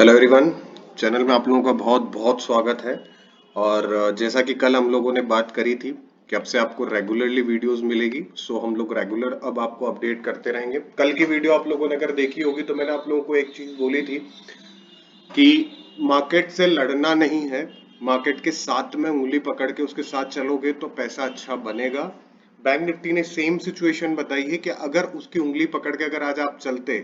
Hello everyone. Channel में आप लोगों का बहुत बहुत स्वागत है। और जैसा कि कल हम लोगों ने बात करी थी कि अब से आपको रेगुलरली वीडियोस मिलेगी, सो हम लोग रेगुलर अब आपको अपडेट करते रहेंगे। कल की वीडियो आप लोगों ने अगर देखी होगी तो मैंने आप लोगों को एक चीज बोली थी कि मार्केट से लड़ना नहीं है, मार्केट के साथ में उंगली पकड़ के उसके साथ चलोगे तो पैसा अच्छा बनेगा। बैंक निफ्टी ने सेम सिचुएशन बताई है कि अगर उसकी उंगली पकड़ के अगर आज आप चलते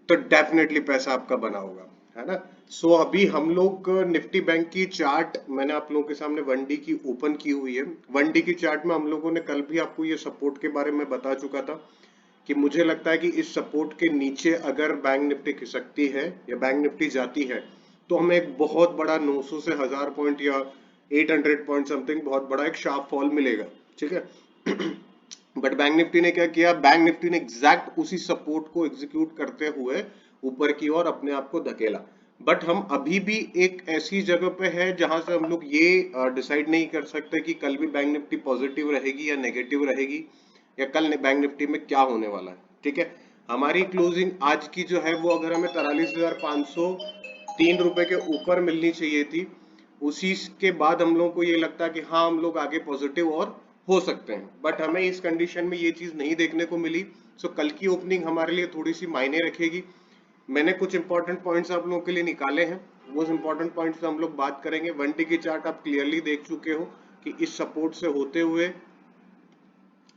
तो डेफिनेटली पैसा आपका बना होगा, है ना। सो अभी हम लोग निफ्टी बैंक की चार्ट मैंने आप लोगों के सामने 1D की ओपन की हुई है। 1D की चार्ट में हम लोगों ने कल भी आपको ये सपोर्ट के बारे में बता चुका था कि मुझे लगता है कि इस सपोर्ट के नीचे अगर बैंक निफ्टी खिसकती है या बैंक निफ्टी जाती है तो हमें एक बहुत बड़ा 900 से 1000 पॉइंट या 800 पॉइंट समथिंग बहुत बड़ा एक शार्प फॉल मिलेगा, ठीक है। बट बैंक निफ्टी ने क्या किया, बैंक निफ्टी ने एग्जैक्ट उसी सपोर्ट को एग्जीक्यूट करते हुए ऊपर की ओर अपने आप को धकेला। बट हम अभी भी एक ऐसी जगह पे है जहां से हम लोग ये डिसाइड नहीं कर सकते कि कल भी बैंक निफ्टी पॉजिटिव रहेगी या नेगेटिव रहेगी या कल बैंक निफ्टी में क्या होने वाला है, ठीक है। हमारी क्लोजिंग आज की जो है वो अगर हमें 43,503 रुपए के ऊपर मिलनी चाहिए थी, उसी के बाद हम लोगों को ये लगता है कि हाँ हम लोग आगे पॉजिटिव और हो सकते हैं। बट हमें इस कंडीशन में ये चीज नहीं देखने को मिली। सो कल की ओपनिंग हमारे लिए थोड़ी सी मायने रखेगी। मैंने कुछ इंपॉर्टेंट पॉइंट्स आप लोगों के लिए निकाले हैं, वो इंपॉर्टेंट पॉइंट्स हम लोग बात करेंगे। 1D की चार्ट आप क्लियरली देख चुके हो कि इस सपोर्ट से होते हुए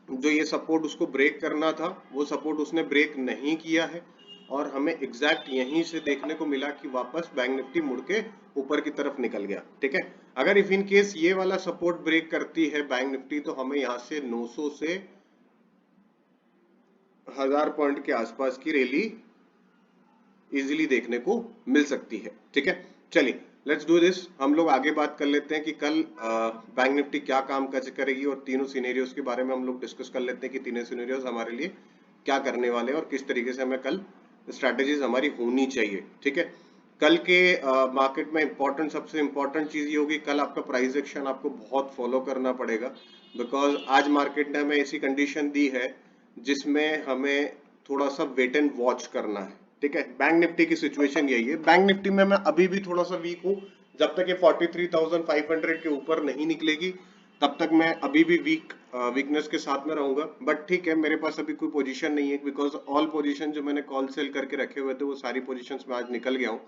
जो ये सपोर्ट उसको ब्रेक करना था वो सपोर्ट उसने ब्रेक नहीं किया है और हमें एग्जैक्ट यहीं से देखने को मिला कि वापस बैंक निफ्टी मुड़ के ऊपर की तरफ निकल गया, ठीक है। अगर इफ इन केस ये वाला सपोर्ट ब्रेक करती है बैंक निफ्टी तो हमें यहाँ से 900 से 1000 पॉइंट के आसपास की रैली इजीली देखने को मिल सकती है, ठीक है। चलिए लेट्स डू दिस, हम लोग आगे बात कर लेते हैं कि कल बैंक निफ्टी क्या काम करेगी और तीनों सिनेरियोज के बारे में हम लोग डिस्कस कर लेते हैं कि तीनों सिनेरियोज हमारे लिए क्या करने वाले हैं और किस तरीके से हमें कल स्ट्रैटेजीज हमारी होनी चाहिए, ठीक है। कल के मार्केट में इंपॉर्टेंट सबसे इंपॉर्टेंट चीज ये होगी, कल आपका प्राइस एक्शन आपको बहुत फॉलो करना पड़ेगा। बिकॉज आज मार्केट ने हमें ऐसी कंडीशन दी है जिसमें हमें थोड़ा सा वेट एंड वॉच करना है, ठीक है। बैंक निफ्टी की सिचुएशन यही है। बैंक निफ्टी में मैं अभी भी थोड़ा सा वीक हूँ, जब तक ये 43,500 के ऊपर नहीं निकलेगी तब तक मैं अभी भी वीकनेस के साथ में रहूंगा। बट ठीक है, मेरे पास अभी कोई पोजीशन नहीं है बिकॉज ऑल पोजीशन जो मैंने कॉल सेल करके रखे हुए थे वो सारी पोजीशंस में आज निकल गया हूँ।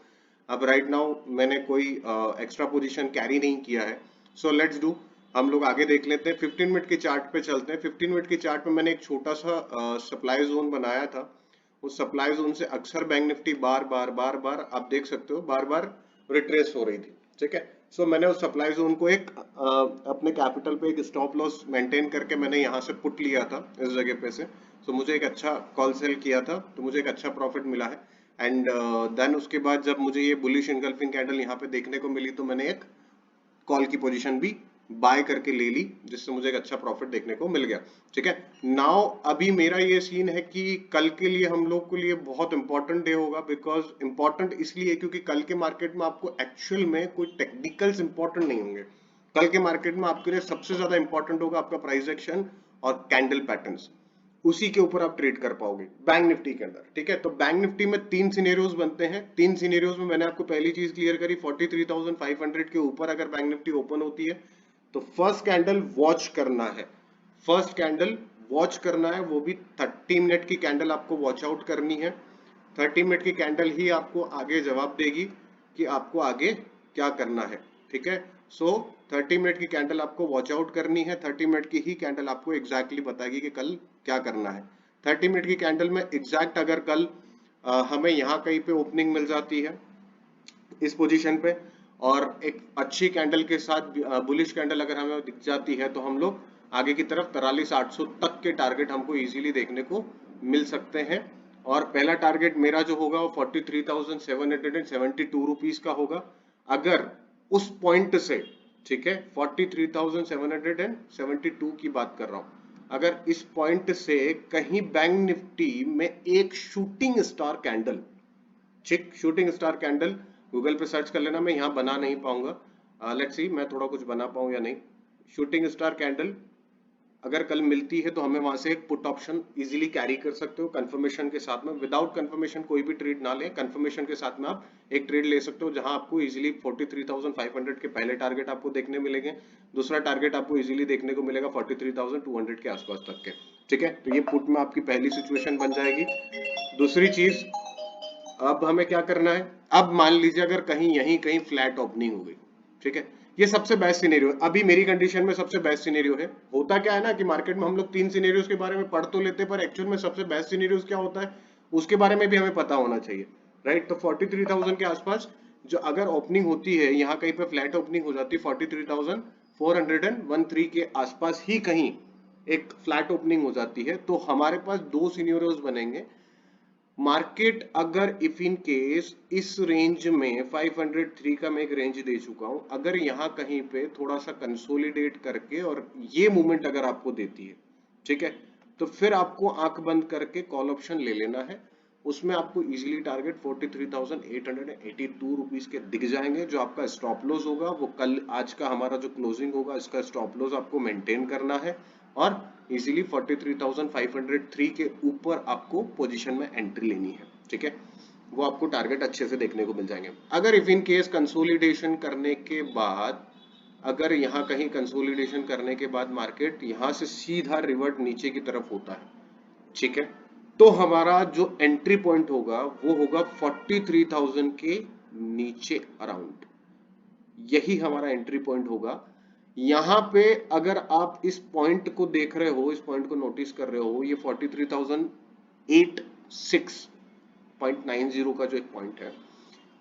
अब राइट नाउ मैंने कोई एक्स्ट्रा पोजीशन कैरी नहीं किया है। सो लेट्स डू, हम लोग आगे देख लेते हैं। 15 मिनट की चार्ट पे चलते हैं। 15 मिनट की चार्ट पे मैंने एक छोटा सा सप्लाई जोन बनाया था। उस सप्लाई जोन से अक्सर बैंक निफ्टी बार बार बार बार आप देख सकते हो बार बार रिट्रेस हो रही थी, ठीक है। सो मैंने उस सप्लाई जोन को एक अपने कैपिटल पे एक स्टॉप लॉस मेंटेन करके मैंने यहाँ से पुट लिया था इस जगह पे से। सो मुझे एक अच्छा कॉल सेल किया था तो मुझे एक अच्छा प्रॉफिट मिला है। एंड देन उसके बाद जब मुझे ये बुलिश इनगल्फिंग कैंडल यहाँ पे देखने को मिली तो मैंने एक कॉल की पोजीशन भी बाय करके ले ली, जिससे मुझे एक अच्छा प्रॉफिट देखने को मिल गया, ठीक है। नाउ अभी मेरा ये सीन है कि कल के लिए हम लोग के लिए बहुत इंपॉर्टेंट डे होगा। बिकॉज इंपॉर्टेंट इसलिए क्योंकि कल के मार्केट में आपको एक्चुअल में कोई टेक्निकल्स इंपॉर्टेंट नहीं होंगे। कल के मार्केट में आपके लिए सबसे ज्यादा इंपॉर्टेंट होगा आपका प्राइस एक्शन और कैंडल पैटर्न्स, उसी के ऊपर आप ट्रेड कर पाओगे बैंक निफ्टी के अंदर, ठीक है। तो बैंक निफ्टी में तीन सिनेरियोज बनते हैं। तीन सिनेरियोज में मैंने आपको पहली चीज क्लियर करी, 43,500 के ऊपर अगर बैंक निफ्टी ओपन होती है तो फर्स्ट कैंडल वॉच करना है। फर्स्ट कैंडल वॉच करना है, वो भी 30 मिनट की कैंडल आपको वॉच आउट करनी है। 30 मिनट की कैंडल ही आपको आगे जवाब देगी कि आपको आगे क्या करना है, ठीक है। सो 30 मिनट की कैंडल आपको वॉच आउट करनी है। 30 मिनट की ही कैंडल आपको एग्जैक्टली बताएगी कि कल क्या करना है। 30 मिनट की कैंडल में एग्जैक्ट अगर कल हमें यहाँ कहीं पे ओपनिंग मिल जाती है इस पोजीशन पे और एक अच्छी कैंडल के साथ बुलिश कैंडल अगर हमें दिख जाती है तो हम लोग आगे की तरफ 43,800 तक के टारगेट हमको इजीली देखने को मिल सकते हैं। और पहला टारगेट मेरा जो होगा वो 43,772 रुपीज का होगा। अगर उस पॉइंट से, ठीक है, 43,772 की बात कर रहा हूं, अगर इस पॉइंट से कहीं बैंक निफ्टी में एक शूटिंग स्टार कैंडल, ठीक, शूटिंग स्टार कैंडल गूगल पे सर्च कर लेना, मैं यहाँ बना नहीं पाऊंगा। लेट्स सी मैं थोड़ा कुछ बना पाऊं या नहीं। शूटिंग स्टार कैंडल अगर कल मिलती है तो हमें वहां से एक पुट ऑप्शन इजीली कैरी कर सकते हो कंफर्मेशन के साथ में। विदाउट कंफर्मेशन कोई भी ट्रेड ना लें, कंफर्मेशन के साथ में आप एक ट्रेड ले सकते हो जहां आपको इजीली 43,500 के पहले टारगेट आपको देखने मिलेंगे, दूसरा टारगेट आपको इजीली देखने को मिलेगा 43,200 के आसपास तक के। ठीक है, तो ये पुट में आपकी पहली सिचुएशन बन जाएगी। दूसरी चीज, अब हमें क्या करना है, अब मान लीजिए अगर कहीं यहीं कहीं फ्लैट ओपनिंग हो गई, ठीक है, ये सबसे बेस्ट सिनेरियो है अभी मेरी कंडीशन में, सबसे बेस्ट सिनेरियो है। होता क्या है ना कि मार्केट में हम लोग 3 सिनेरियोस के बारे में पढ़ तो लेते हैं, पर एक्चुअल में सबसे बेस्ट सिनेरियोस क्या होता है उसके बारे में भी हमें पता होना चाहिए, राइट। तो 43,000 के आसपास जो अगर ओपनिंग होती है, यहाँ कहीं पे फ्लैट ओपनिंग हो जाती है 43,413 के आसपास ही कहीं एक फ्लैट ओपनिंग हो जाती है, तो हमारे पास दो सिनेरियोस बनेंगे। मार्केट अगर इफ इन केस इस रेंज में 503 का मैं एक रेंज दे चुका हूं, अगर यहां कहीं पे थोड़ा सा कंसोलिडेट करके और ये मूवमेंट अगर आपको देती है, ठीक है, तो फिर आपको आंख बंद करके कॉल ऑप्शन ले लेना है। उसमें आपको इजीली टारगेट 43,882 रुपीस के दिख जाएंगे। जो आपका स्टॉप लॉस होगा वो कल आज का हमारा जो क्लोजिंग होगा इसका स्टॉप लॉस आपको मेंटेन करना है और इजीली 43,503 के ऊपर आपको पोजीशन में एंट्री लेनी है। ठीक है, वो आपको टारगेट अच्छे से देखने को मिल जाएंगे। अगर इफ इन केस कंसोलिडेशन करने के बाद, अगर यहाँ कहीं कंसोलिडेशन करने के बाद मार्केट यहाँ से सीधा रिवर्ट नीचे की तरफ होता है, ठीक है, तो हमारा जो एंट्री पॉइंट होगा वो होगा 43,000 के नीचे अराउंड, यही हमारा एंट्री पॉइंट होगा। यहाँ पे अगर आप इस पॉइंट को देख रहे हो, इस पॉइंट को नोटिस कर रहे हो, ये 43,086.90 का जो एक पॉइंट है,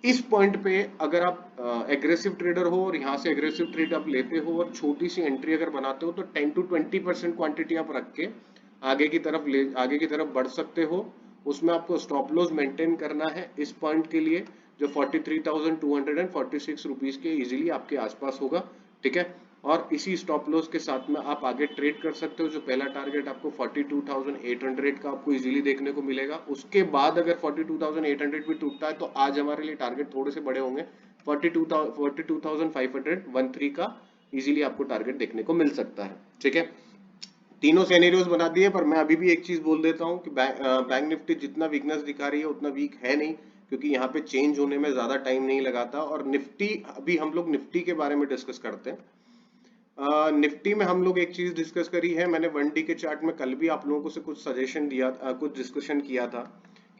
इस पॉइंट पे अगर आप एग्रेसिव ट्रेडर हो और यहाँ से एग्रेसिव ट्रेड आप लेते हो और छोटी सी एंट्री अगर बनाते हो, तो 10 to 20% क्वांटिटी आप रख के आगे की तरफ बढ़ सकते हो। उसमें आपको स्टॉप लॉस मेंटेन करना है इस पॉइंट के लिए, जो 43,246 रुपीस के इजीली आपके आसपास होगा। ठीक है, और इसी स्टॉप लॉस के साथ में आप आगे ट्रेड कर सकते हो। जो पहला टारगेट आपको 42,800 का आपको इजीली देखने को मिलेगा। उसके बाद अगर 42,800 भी टूटता है तो आज हमारे लिए टारगेट थोड़े से बड़े होंगे, 42,513 का इजीली आपको टारगेट देखने को मिल सकता है। ठीक है, तीनों सिनेरियोस बना दिए, पर मैं अभी भी एक चीज बोल देता हूं कि बैंक निफ्टी जितना वीकनेस दिखा रही है उतना वीक है नहीं, क्योंकि यहाँ पे चेंज होने में ज्यादा टाइम नहीं लगाता। और निफ्टी, अभी हम लोग निफ्टी के बारे में डिस्कस करते हैं। निफ्टी में हम लोग एक चीज डिस्कस करी है, मैंने 1D के चार्ट में कल भी आप लोगों को से कुछ सजेशन दिया, कुछ डिस्कशन किया था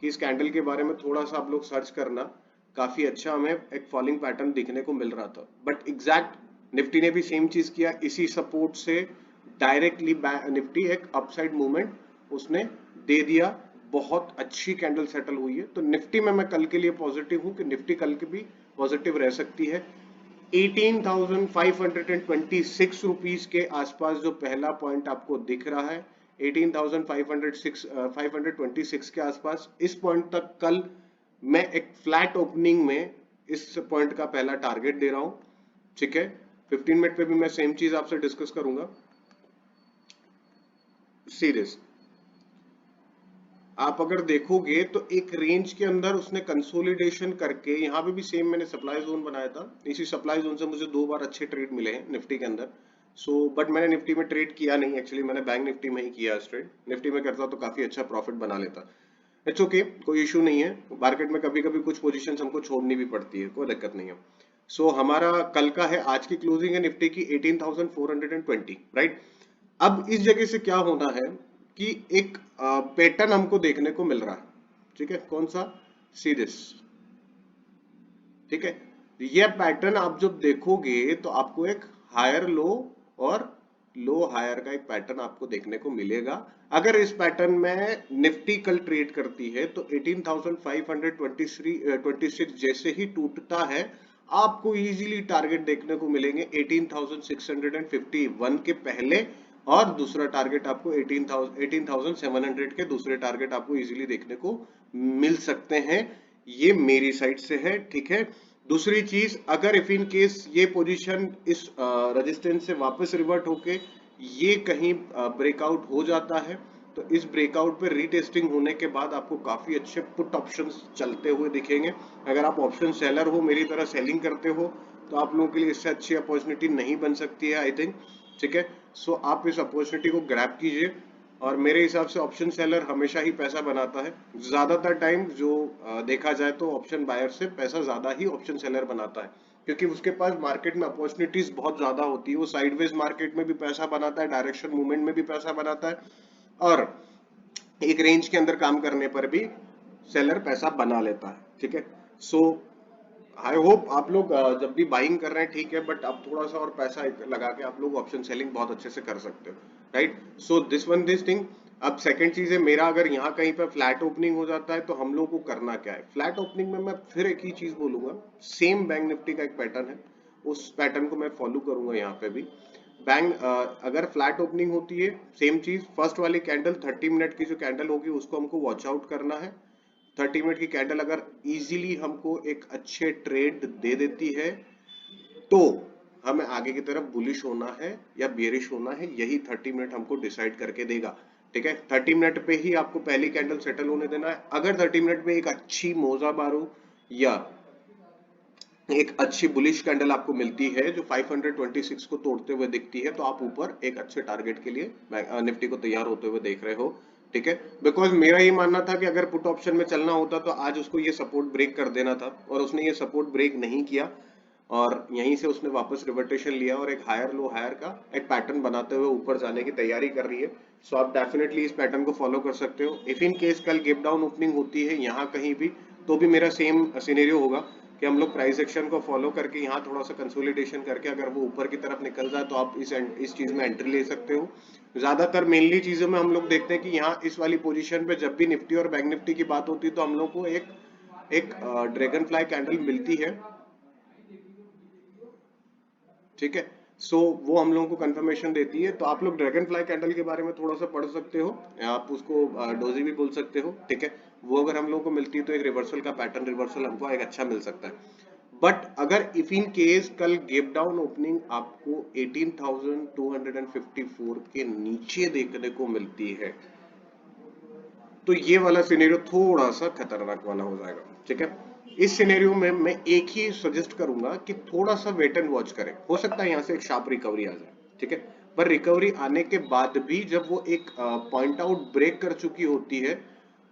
कि इस कैंडल के बारे में थोड़ा सा आप लोग सर्च करना, काफी अच्छा हमें एक फॉलिंग पैटर्न दिखने को मिल रहा था। बट एग्जैक्ट निफ्टी ने भी सेम चीज किया, इसी सपोर्ट से डायरेक्टली निफ्टी एक अपसाइड मूवमेंट उसने दे दिया, बहुत अच्छी कैंडल सेटल हुई है। तो निफ्टी में मैं कल के लिए पॉजिटिव हूं कि निफ्टी कल के भी पॉजिटिव रह सकती है। 18,526 रुपीस के आसपास जो पहला पॉइंट आपको दिख रहा है, 18,526 के आसपास, इस पॉइंट तक कल मैं एक फ्लैट ओपनिंग में इस पॉइंट का पहला टारगेट दे रहा हूं। ठीक है, 15 मिनट पे भी मैं सेम चीज आपसे डिस्कस करूंगा। सीरीज आप अगर देखोगे तो एक रेंज के अंदर उसने कंसोलिडेशन करके, यहाँ पे भी सेम मैंने सप्लाई जोन बनाया था, इसी सप्लाई जोन से मुझे 2 बार अच्छे ट्रेड मिले हैं निफ्टी के अंदर। बट मैंने निफ्टी में ट्रेड किया नहीं, एक्चुअली मैंने बैंक निफ्टी में ही किया ट्रेड। निफ्टी में करता तो काफी अच्छा प्रॉफिट बना लेता। इट्स ओके, कोई इशू नहीं है, मार्केट में कभी कभी कुछ पोजिशन हमको छोड़नी भी पड़ती है, कोई दिक्कत नहीं है। हमारा कल का है, आज की क्लोजिंग है निफ्टी की 18,420, राइट। अब इस जगह से क्या होना है कि एक पैटर्न हमको देखने को मिल रहा है। ठीक है, कौन सा, सी दिस। ठीक है, यह पैटर्न आप जब देखोगे तो आपको एक हायर लो और लो हायर का एक पैटर्न आपको देखने को मिलेगा। अगर इस पैटर्न में निफ्टी कल ट्रेड करती है तो 18,526 जैसे ही टूटता है आपको इजीली टारगेट देखने को मिलेंगे 18,651 के पहले, और दूसरा टारगेट आपको 18,700 के दूसरे टारगेट आपको इजीली देखने को मिल सकते हैं। ये मेरी साइड से है। ठीक है, दूसरी चीज, अगर इफ इन केस ये पोजीशन इस रेजिस्टेंस से वापस रिवर्ट होके ये कहीं ब्रेकआउट हो जाता है, तो इस ब्रेकआउट पे रीटेस्टिंग होने के बाद आपको काफी अच्छे पुट ऑप्शंस चलते हुए दिखेंगे। अगर आप ऑप्शन सेलर हो, मेरी तरह सेलिंग करते हो, तो आप लोगों के लिए इससे अच्छी अपॉर्चुनिटी नहीं बन सकती है, आई थिंक। ठीक है, सो आप इस अपॉर्चुनिटी को ग्रैब कीजिए, और मेरे हिसाब से ऑप्शन सेलर हमेशा ही पैसा बनाता है। ज्यादातर टाइम जो देखा जाए तो ऑप्शन बायर से पैसा ज्यादा ही ऑप्शन सेलर बनाता है, क्योंकि उसके पास मार्केट में अपॉर्चुनिटीज बहुत ज्यादा होती है। वो साइडवेज मार्केट में भी पैसा बनाता है, डायरेक्शन मूवमेंट में भी पैसा बनाता है, और एक रेंज के अंदर काम करने पर भी सेलर पैसा बना लेता है। ठीक है, सो आई होप आप लोग जब भी बाइंग कर रहे हैं ठीक है, बट आप थोड़ा सा और पैसा लगा के आप लोग ऑप्शन सेलिंग बहुत अच्छे से कर सकते हो, राइट। So this thing. अब सेकंड चीज है, मेरा अगर यहाँ कहीं पर फ्लैट ओपनिंग हो जाता है तो हम लोग को करना क्या है। फ्लैट ओपनिंग में मैं फिर एक ही चीज बोलूंगा, सेम बैंक निफ्टी का एक पैटर्न है, उस पैटर्न को मैं फॉलो करूंगा यहाँ पे भी। बैंक अगर फ्लैट ओपनिंग होती है, सेम चीज, फर्स्ट वाली कैंडल 30 मिनट की जो कैंडल होगी उसको हमको वॉच आउट करना है। 30 मिनट की कैंडल अगर इजीली हमको एक अच्छे ट्रेड दे देती है तो हमें आगे की तरफ बुलिश होना है या बेरिश होना है, यही 30 मिनट हमको डिसाइड करके देगा। ठीक है, 30 मिनट पे ही आपको पहली कैंडल सेटल होने देना है। अगर 30 मिनट में एक अच्छी मोजा बारू या एक अच्छी बुलिश कैंडल आपको मिलती है जो 526 को तोड़ते हुए दिखती है, तो आप ऊपर एक अच्छे टारगेट के लिए निफ्टी को तैयार होते हुए देख रहे हो। ठीक है, बिकॉज मेरा ये मानना था कि अगर पुट ऑप्शन में चलना होता तो आज उसको ये सपोर्ट ब्रेक कर देना था, और उसने ये सपोर्ट ब्रेक नहीं किया, और यहीं से उसने वापस रिवर्टेशन लिया और एक हायर लो हायर का एक पैटर्न बनाते हुए ऊपर जाने की तैयारी कर रही है। सो आप डेफिनेटली इस पैटर्न को फॉलो कर सकते हो। इफ इन केस कल गैप डाउन ओपनिंग होती है यहाँ कहीं भी, तो भी मेरा सेम सिनेरियो होगा कि हम लोग प्राइस एक्शन को फॉलो करके यहाँ थोड़ा सा कंसोलिडेशन करके अगर वो ऊपर की तरफ निकल जाए तो आप इस चीज में एंट्री ले सकते हो। ज्यादातर मेनली चीजों में हम लोग देखते हैं कि यहाँ इस वाली पोजीशन पे जब भी निफ्टी और बैंक निफ्टी की बात होती है तो हम लोग को एक एक ड्रैगन फ्लाई कैंडल मिलती है। ठीक है, सो वो हम लोगों को कंफर्मेशन देती है, तो आप लोग ड्रैगन फ्लाई कैंडल के बारे में थोड़ा सा पढ़ सकते हो, आप उसको डोजी भी बोल सकते हो। ठीक है, वो अगर हम लोगों को मिलती है तो एक रिवर्सल का पैटर्न, रिवर्सल हमको एक अच्छा मिल सकता है। बट अगर इफ इन केस कल गैप डाउन ओपनिंग आपको 18,254 के नीचे देखने को मिलती है तो ये वाला सिनेरियो थोड़ा सा खतरनाक वाला हो जाएगा। ठीक है, इस सिनेरियो में मैं एक ही सजेस्ट करूंगा कि थोड़ा सा वेट एंड वॉच करें, हो सकता है यहाँ से एक शार्प रिकवरी आ जाए। ठीक है, पर रिकवरी आने के बाद भी जब वो एक पॉइंट आउट ब्रेक कर चुकी होती है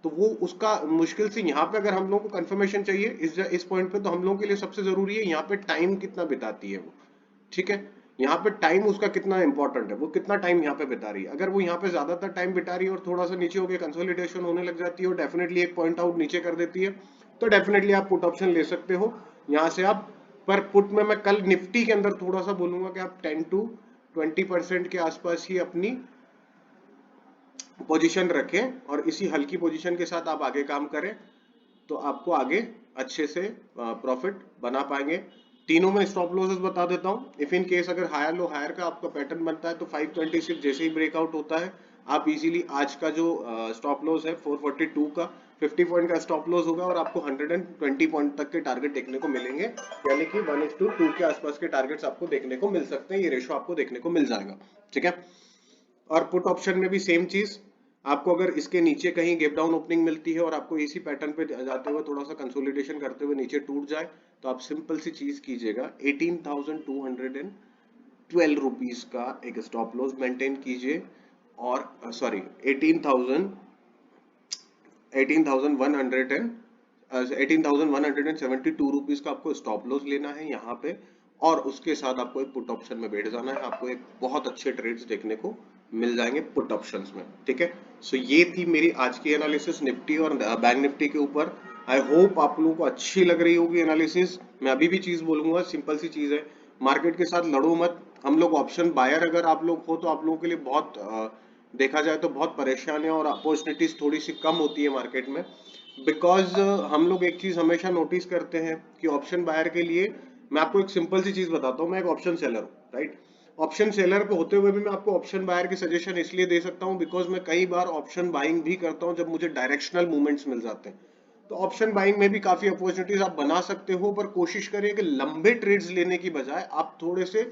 तो वो उसका मुश्किल से यहाँ पे अगर हम लोगों को कंफर्मेशन चाहिए इस पॉइंट पे, तो हम लोगों के लिए सबसे जरूरी है यहाँ पे टाइम कितना बिताती है वो। ठीक है, यहाँ पे टाइम उसका कितना इंपॉर्टेंट है, वो कितना टाइम यहाँ पे बिता रही है। अगर वो यहाँ पे ज्यादातर टाइम बिता रही है और थोड़ा सा नीचे होकर कंसोलिडेशन होने लग जाती है और डेफिनेटली एक पॉइंट आउट नीचे कर देती है, तो डेफिनेटली आप पुट ऑप्शन ले सकते हो यहाँ से आप। पर पुट में मैं कल निफ्टी के अंदर थोड़ा सा बोलूंगा कि आप 10 to 20% के आसपास ही अपनी पोजीशन रखें, और इसी हल्की पोजीशन के साथ आप आगे काम करें तो आपको आगे अच्छे से प्रॉफिट बना पाएंगे। तीनों में स्टॉप लॉसेस बता देता हूं। इफ इन केस अगर हायर लो हायर का आपका पैटर्न बनता है तो 526 जैसे ही ब्रेकआउट होता है आप इजीली आज का जो स्टॉप लॉस है 442 का 50 पॉइंट का स्टॉप लॉस होगा और आपको 120 पॉइंट तक के टारगेट देखने को मिलेंगे, यानी कि 1:2 के आसपास के टारगेट्स आपको देखने को मिल सकते हैं। ये रेशो आपको देखने को मिल जाएगा। ठीक है, और पुट ऑप्शन में भी सेम चीज, आपको अगर इसके नीचे कहीं गैप डाउन ओपनिंग मिलती है और आपको इसी पैटर्न पे जाते हुए थोड़ा सा कंसोलिडेशन करते हुए नीचे टूट जाए तो आप सिंपल सी चीज कीजिएगा, 18,212 रुपीज का एक स्टॉप लॉस मेंटेन कीजिए, और सॉरी 18,172 रुपीज का आपको स्टॉप लॉस लेना है यहाँ पे, और उसके साथ आपको एक पुट ऑप्शन में बैठ जाना है। आपको एक बहुत अच्छे ट्रेड्स देखने को मिल जाएंगे पुट ऑप्शंस में। ठीक है, सो ये थी मेरी आज की एनालिसिस निफ्टी और बैंक निफ्टी के ऊपर। आई होप आप लोगों को अच्छी लग रही होगी एनालिसिस। मैं अभी भी चीज बोलूंगा, सिंपल सी चीज है, मार्केट के साथ लड़ो मत। हम लोग ऑप्शन बायर अगर आप लोग हो तो आप लोगों के लिए बहुत देखा जाए तो बहुत परेशान है और अपॉर्चुनिटीज थोड़ी सी कम होती है मार्केट में, बिकॉज हम लोग एक चीज हमेशा नोटिस करते हैं कि ऑप्शन बायर के लिए, मैं आपको एक सिंपल सी चीज बताता हूँ, मैं एक ऑप्शन सेलर हूँ, राइट। ऑप्शन सेलर पे होते हुए भी मैं आपको ऑप्शन बायर की सजेशन इसलिए दे सकता हूँ बिकॉज मैं कई बार ऑप्शन बाइंग भी करता हूँ जब मुझे डायरेक्शनल मूवमेंट्स मिल जाते हैं। तो ऑप्शन बाइंग में भी काफी अपॉर्चुनिटीज आप बना सकते हो, पर कोशिश करिए कि लंबे ट्रेड्स लेने की बजाय आप थोड़े से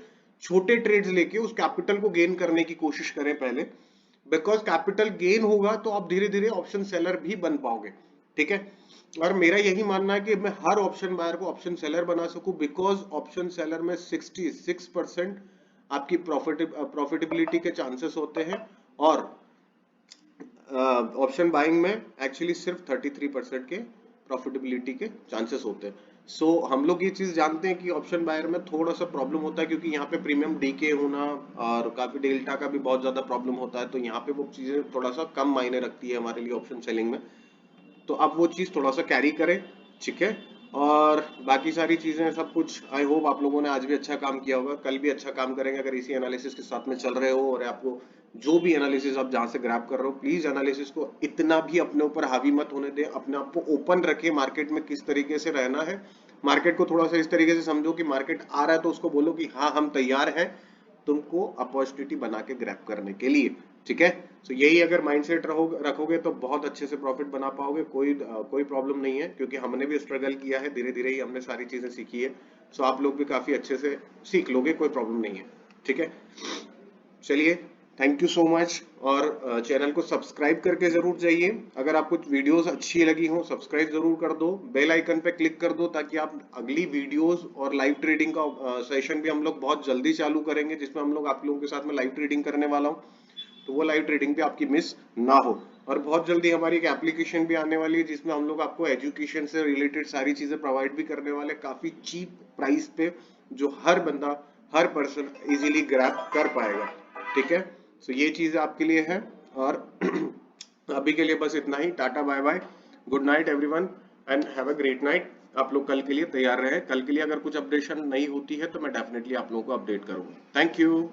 छोटे ट्रेड्स लेके उस कैपिटल को गेन करने की कोशिश करें पहले, बिकॉज कैपिटल गेन होगा तो आप धीरे धीरे ऑप्शन सेलर भी बन पाओगे। ठीक है, और मेरा यही मानना है कि मैं हर ऑप्शन बायर को ऑप्शन सेलर बना सकूं, बिकॉज ऑप्शन सेलर में 66% आपकी प्रॉफिटेबिलिटी के चांसेस होते हैं, और ऑप्शन बाइंग में एक्चुअली सिर्फ 33% के प्रॉफिटेबिलिटी के चांसेस होते हैं। सो हम लोग ये चीज जानते हैं कि ऑप्शन बायर में थोड़ा सा प्रॉब्लम होता है, क्योंकि यहाँ पे प्रीमियम डीके होना और काफी डेल्टा का भी बहुत ज्यादा प्रॉब्लम होता है, तो यहाँ पे वो चीजें थोड़ा सा कम मायने रखती है हमारे लिए ऑप्शन सेलिंग में। तो आप वो चीज थोड़ा सा कैरी करें, ठीक है। और बाकी सारी चीजें सब कुछ आई होप आप लोगों ने आज भी अच्छा काम किया होगा, कल भी अच्छा काम करेंगे अगर इसी एनालिसिस के साथ में चल रहे हो। और आपको जो भी एनालिसिस आप जहां से ग्रैब कर रहे हो, प्लीज एनालिसिस को इतना भी अपने ऊपर हावी मत होने दे, अपने आप को ओपन रखे मार्केट में किस तरीके से रहना है। मार्केट को थोड़ा सा इस तरीके से समझो कि मार्केट आ रहा है तो उसको बोलो कि हाँ हम तैयार हैं तुमको अपॉर्चुनिटी बना के ग्रैब करने के लिए, ठीक है। तो यही अगर माइंडसेट रखोगे तो बहुत अच्छे से प्रॉफिट बना पाओगे, कोई प्रॉब्लम नहीं है, क्योंकि हमने भी स्ट्रगल किया है, धीरे धीरे ही हमने सारी चीजें सीखी है। सो आप लोग भी काफी अच्छे से सीख लोगे, कोई प्रॉब्लम नहीं है, ठीक है। चलिए, थैंक यू सो मच। और चैनल को सब्सक्राइब करके जरूर जाइए, अगर आपको वीडियोस अच्छी लगी हो सब्सक्राइब जरूर कर दो, बेल आइकन पे क्लिक कर दो, ताकि आप अगली वीडियोस और लाइव ट्रेडिंग का सेशन भी हम लोग बहुत जल्दी चालू करेंगे, जिसमें हम लोग आप लोगों के साथ में लाइव ट्रेडिंग करने वाला हूँ, तो वो लाइव ट्रेडिंग भी आपकी मिस ना हो। और बहुत जल्दी हमारी एक एप्लीकेशन भी आने वाली है, जिसमें हम लोग आपको एजुकेशन से रिलेटेड सारी चीजें प्रोवाइड भी करने वाले, काफी चीप प्राइस पे, जो हर बंदा हर पर्सन इजीली ग्रैब कर पाएगा, ठीक है। सो ये चीज आपके लिए है। और अभी के लिए बस इतना ही, tata bye bye, good night everyone and have a great night. आप लोग कल के लिए तैयार रहे, कल के लिए अगर कुछ अपडेशन नहीं होती है तो मैं डेफिनेटली आप लोगों को अपडेट करूंगा। Thank you.